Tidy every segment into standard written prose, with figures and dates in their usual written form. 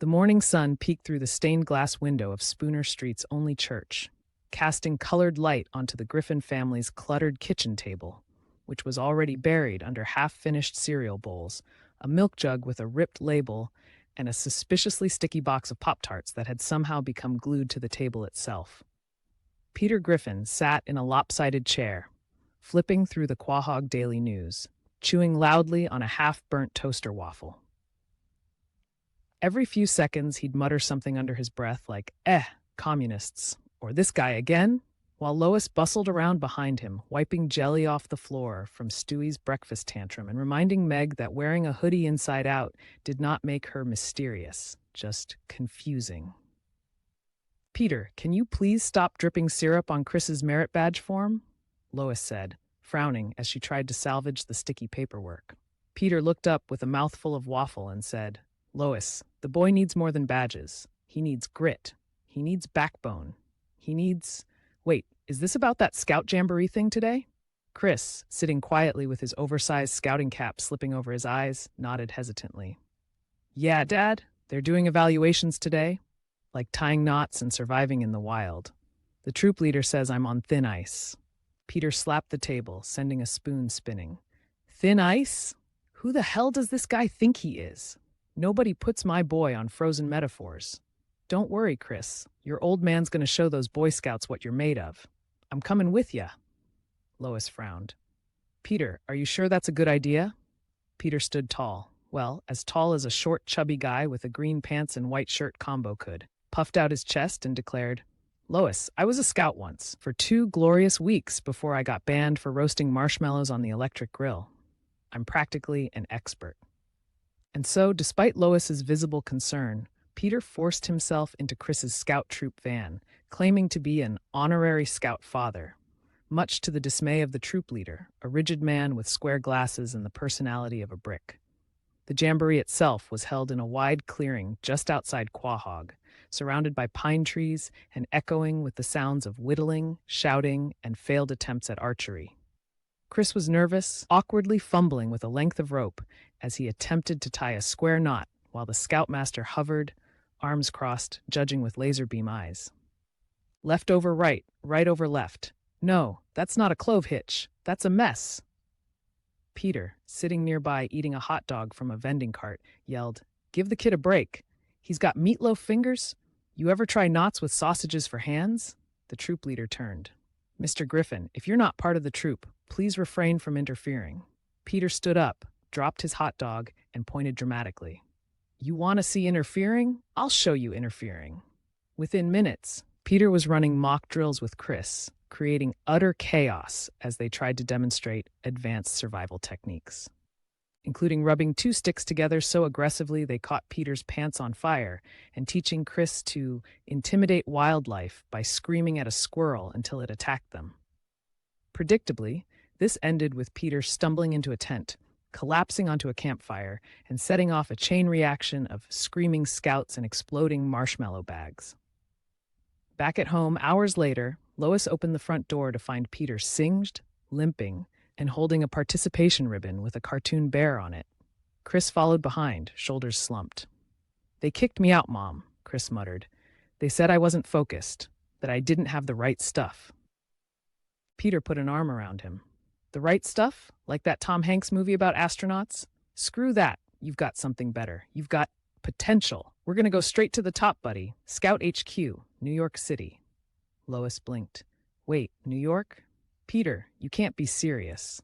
The morning sun peeked through the stained glass window of Spooner Street's only church, casting colored light onto the Griffin family's cluttered kitchen table, which was already buried under half-finished cereal bowls, a milk jug with a ripped label, and a suspiciously sticky box of Pop-Tarts that had somehow become glued to the table itself. Peter Griffin sat in a lopsided chair, flipping through the Quahog Daily News, chewing loudly on a half-burnt toaster waffle. Every few seconds, he'd mutter something under his breath like, communists, or this guy again, while Lois bustled around behind him, wiping jelly off the floor from Stewie's breakfast tantrum and reminding Meg that wearing a hoodie inside out did not make her mysterious, just confusing. "Peter, can you please stop dripping syrup on Chris's merit badge form?" Lois said, frowning as she tried to salvage the sticky paperwork. Peter looked up with a mouthful of waffle and said, "Lois, the boy needs more than badges. He needs grit. He needs backbone. He needs... Wait, is this about that scout jamboree thing today?" Chris, sitting quietly with his oversized scouting cap slipping over his eyes, nodded hesitantly. "Yeah, Dad, they're doing evaluations today, like tying knots and surviving in the wild. The troop leader says I'm on thin ice." Peter slapped the table, sending a spoon spinning. "Thin ice? Who the hell does this guy think he is? Nobody puts my boy on frozen metaphors. Don't worry, Chris. Your old man's going to show those Boy Scouts what you're made of. I'm coming with ya." Lois frowned. "Peter, are you sure that's a good idea?" Peter stood tall. Well, as tall as a short, chubby guy with a green pants and white shirt combo could, puffed out his chest and declared, "Lois, I was a scout once, for 2 glorious weeks before I got banned for roasting marshmallows on the electric grill. I'm practically an expert." And so, despite Lois's visible concern, Peter forced himself into Chris's scout troop van, claiming to be an honorary scout father, much to the dismay of the troop leader, a rigid man with square glasses and the personality of a brick. The jamboree itself was held in a wide clearing just outside Quahog, surrounded by pine trees and echoing with the sounds of whittling, shouting, and failed attempts at archery. Chris was nervous, awkwardly fumbling with a length of rope as he attempted to tie a square knot while the scoutmaster hovered, arms crossed, judging with laser beam eyes. "Left over right, right over left. No, that's not a clove hitch. That's a mess." Peter, sitting nearby eating a hot dog from a vending cart, yelled, "Give the kid a break. He's got meatloaf fingers. You ever try knots with sausages for hands?" The troop leader turned. "Mr. Griffin, if you're not part of the troop, please refrain from interfering." Peter stood up, dropped his hot dog, and pointed dramatically. "You want to see interfering? I'll show you interfering." Within minutes, Peter was running mock drills with Chris, creating utter chaos as they tried to demonstrate advanced survival techniques, including rubbing 2 sticks together so aggressively they caught Peter's pants on fire and teaching Chris to intimidate wildlife by screaming at a squirrel until it attacked them. Predictably, this ended with Peter stumbling into a tent, collapsing onto a campfire, and setting off a chain reaction of screaming scouts and exploding marshmallow bags. Back at home, hours later, Lois opened the front door to find Peter singed, limping, and holding a participation ribbon with a cartoon bear on it. Chris followed behind, shoulders slumped. "They kicked me out, Mom," Chris muttered. "They said I wasn't focused, that I didn't have the right stuff." Peter put an arm around him. "The right stuff? Like that Tom Hanks movie about astronauts? Screw that. You've got something better. You've got potential. We're going to go straight to the top, buddy. Scout HQ, New York City." Lois blinked. "Wait, New York? Peter, you can't be serious."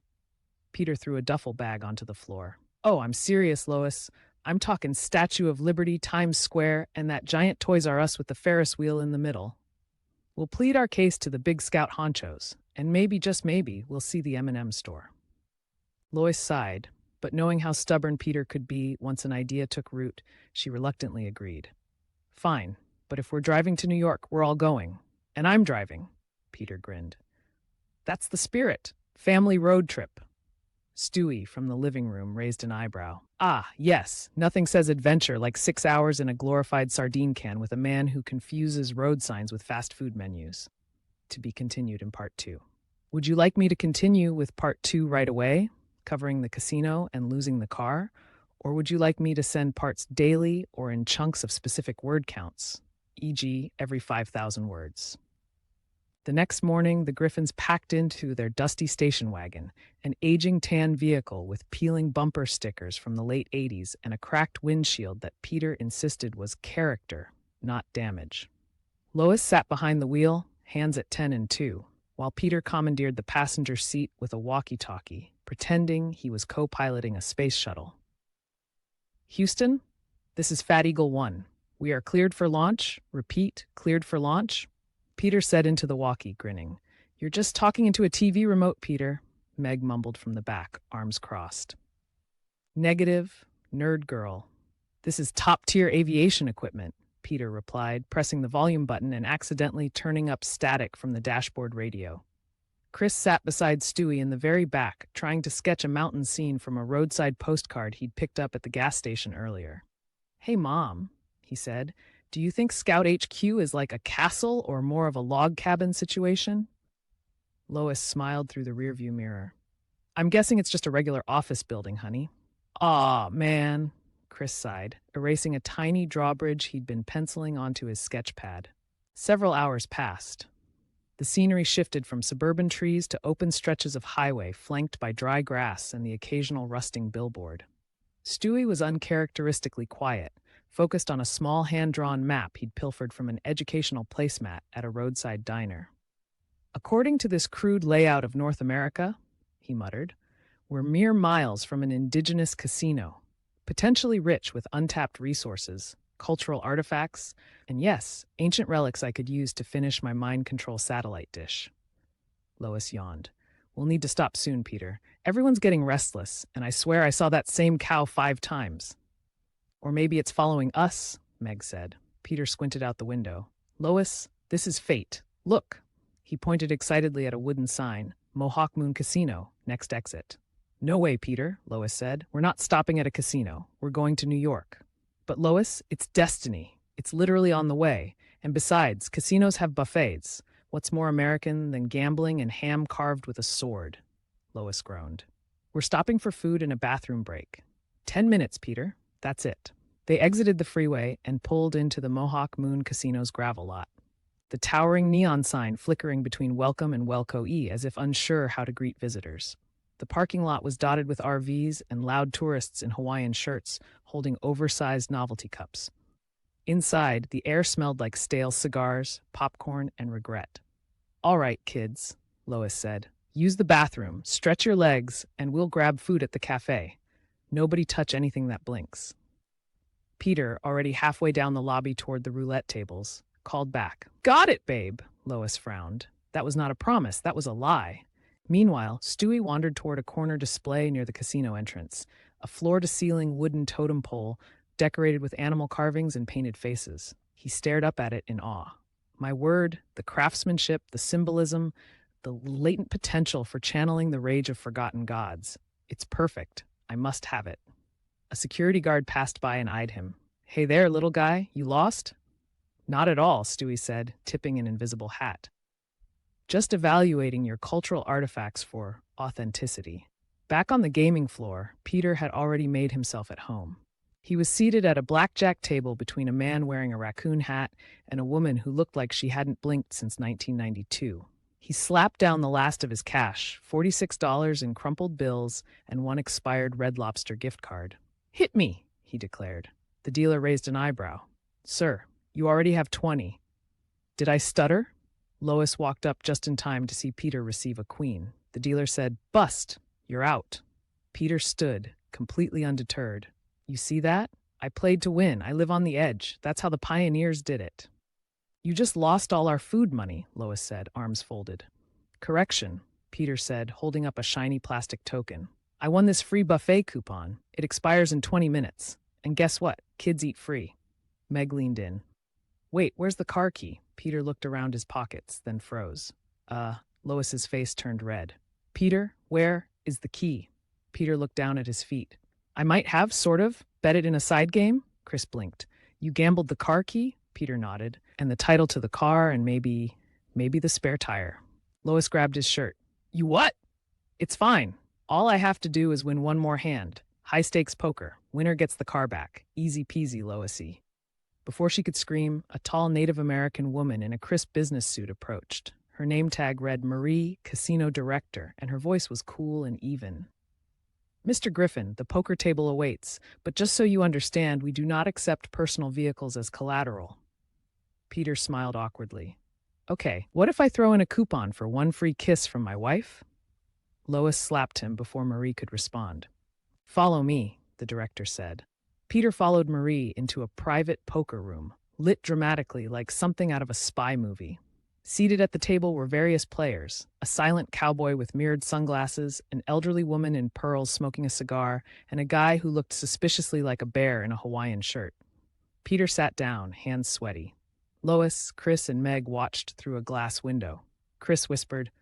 Peter threw a duffel bag onto the floor. "Oh, I'm serious, Lois. I'm talking Statue of Liberty, Times Square, and that giant Toys R Us with the Ferris wheel in the middle. We'll plead our case to the big scout honchos, and maybe, just maybe, we'll see the M&M store." Lois sighed, but knowing how stubborn Peter could be once an idea took root, she reluctantly agreed. "Fine, but if we're driving to New York, we're all going. And I'm driving." Peter grinned. "That's the spirit. Family road trip." Stewie from the living room raised an eyebrow. "Ah, yes, nothing says adventure like 6 hours in a glorified sardine can with a man who confuses road signs with fast food menus." To be continued in part 2. Would you like me to continue with part 2 right away, covering the casino and losing the car? Or would you like me to send parts daily or in chunks of specific word counts, e.g., every 5,000 words? The next morning, the Griffins packed into their dusty station wagon, an aging tan vehicle with peeling bumper stickers from the late 80s and a cracked windshield that Peter insisted was character, not damage. Lois sat behind the wheel, hands at 10 and 2, while Peter commandeered the passenger seat with a walkie-talkie, pretending he was co-piloting a space shuttle. Houston, this is Fat Eagle 1. We are cleared for launch. Repeat, cleared for launch. Peter said into the walkie, grinning. You're just talking into a TV remote, Peter, Meg mumbled from the back, arms crossed. Negative, nerd girl. This is top-tier aviation equipment, Peter replied, pressing the volume button and accidentally turning up static from the dashboard radio. Chris sat beside Stewie in the very back, trying to sketch a mountain scene from a roadside postcard he'd picked up at the gas station earlier. Hey, Mom, he said, do you think Scout HQ is like a castle or more of a log cabin situation? Lois smiled through the rearview mirror. I'm guessing it's just a regular office building, honey. Aw, man, Chris sighed, erasing a tiny drawbridge he'd been penciling onto his sketch pad. Several hours passed. The scenery shifted from suburban trees to open stretches of highway flanked by dry grass and the occasional rusting billboard. Stewie was uncharacteristically quiet, focused on a small hand-drawn map he'd pilfered from an educational placemat at a roadside diner. According to this crude layout of North America, he muttered, we're mere miles from an indigenous casino, potentially rich with untapped resources, cultural artifacts, and yes, ancient relics I could use to finish my mind control satellite dish. Lois yawned. We'll need to stop soon, Peter. Everyone's getting restless, and I swear I saw that same cow 5 times. Or maybe it's following us, Meg said. Peter squinted out the window. Lois, this is fate. Look. He pointed excitedly at a wooden sign. Mohawk Moon Casino, next exit. No way, Peter, Lois said. We're not stopping at a casino. We're going to New York. But Lois, it's destiny. It's literally on the way. And besides, casinos have buffets. What's more American than gambling and ham carved with a sword? Lois groaned. We're stopping for food and a bathroom break. 10 minutes, Peter. That's it. They exited the freeway and pulled into the Mohawk Moon Casino's gravel lot. The towering neon sign flickering between Welcome and Welco E as if unsure how to greet visitors. The parking lot was dotted with RVs and loud tourists in Hawaiian shirts holding oversized novelty cups. Inside, the air smelled like stale cigars, popcorn, and regret. All right, kids, Lois said. Use the bathroom, stretch your legs, and we'll grab food at the cafe. Nobody touch anything that blinks. Peter, already halfway down the lobby toward the roulette tables, called back. Got it, babe, Lois frowned. That was not a promise, that was a lie. Meanwhile, Stewie wandered toward a corner display near the casino entrance, a floor-to-ceiling wooden totem pole decorated with animal carvings and painted faces. He stared up at it in awe. My word, the craftsmanship, the symbolism, the latent potential for channeling the rage of forgotten gods. It's perfect. I must have it. A security guard passed by and eyed him. Hey there, little guy, you lost? Not at all, Stewie said, tipping an invisible hat. Just evaluating your cultural artifacts for authenticity. Back on the gaming floor, Peter had already made himself at home. He was seated at a blackjack table between a man wearing a raccoon hat and a woman who looked like she hadn't blinked since 1992. He slapped down the last of his cash, $46 in crumpled bills and one expired Red Lobster gift card. Hit me, he declared. The dealer raised an eyebrow. Sir, you already have 20. Did I stutter? Lois walked up just in time to see Peter receive a queen. The dealer said, Bust, you're out. Peter stood, completely undeterred. You see that? I played to win. I live on the edge. That's how the pioneers did it. You just lost all our food money, Lois said, arms folded. Correction, Peter said, holding up a shiny plastic token. I won this free buffet coupon. It expires in 20 minutes. And guess what? Kids eat free. Meg leaned in. Wait, where's the car key? Peter looked around his pockets, then froze. Lois's face turned red. Peter, where is the key? Peter looked down at his feet. I might have, sort of, bet it in a side game? Chris blinked. You gambled the car key? Peter nodded. And the title to the car and maybe the spare tire. Lois grabbed his shirt. You what? It's fine. All I have to do is win one more hand. High-stakes poker. Winner gets the car back. Easy peasy, Loisy. Before she could scream, a tall Native American woman in a crisp business suit approached. Her name tag read Marie, Casino Director, and her voice was cool and even. Mr. Griffin, the poker table awaits, but just so you understand, we do not accept personal vehicles as collateral. Peter smiled awkwardly. Okay, what if I throw in a coupon for one free kiss from my wife? Lois slapped him before Marie could respond. Follow me, the director said. Peter followed Marie into a private poker room, lit dramatically like something out of a spy movie. Seated at the table were various players, a silent cowboy with mirrored sunglasses, an elderly woman in pearls smoking a cigar, and a guy who looked suspiciously like a bear in a Hawaiian shirt. Peter sat down, hands sweaty. Lois, Chris, and Meg watched through a glass window. Chris whispered,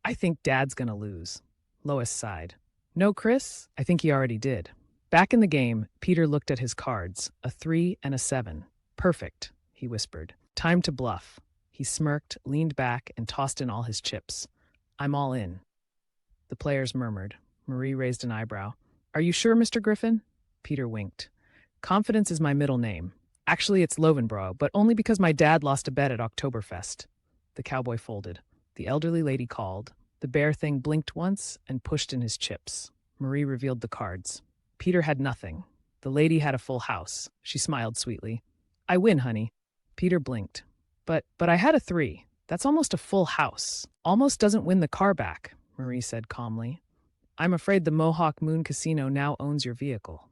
I think Dad's gonna lose. Lois sighed. No, Chris, I think he already did. Back in the game, Peter looked at his cards, a 3 and a 7. Perfect, he whispered. Time to bluff. He smirked, leaned back, and tossed in all his chips. I'm all in. The players murmured. Marie raised an eyebrow. Are you sure, Mr. Griffin? Peter winked. Confidence is my middle name. Actually, it's Lovenbrough, but only because my dad lost a bet at Oktoberfest. The cowboy folded. The elderly lady called. The bear thing blinked once and pushed in his chips. Marie revealed the cards. Peter had nothing. The lady had a full house. She smiled sweetly. I win, honey. Peter blinked. But I had a 3. That's almost a full house. Almost doesn't win the car back, Marie said calmly. I'm afraid the Mohawk Moon Casino now owns your vehicle.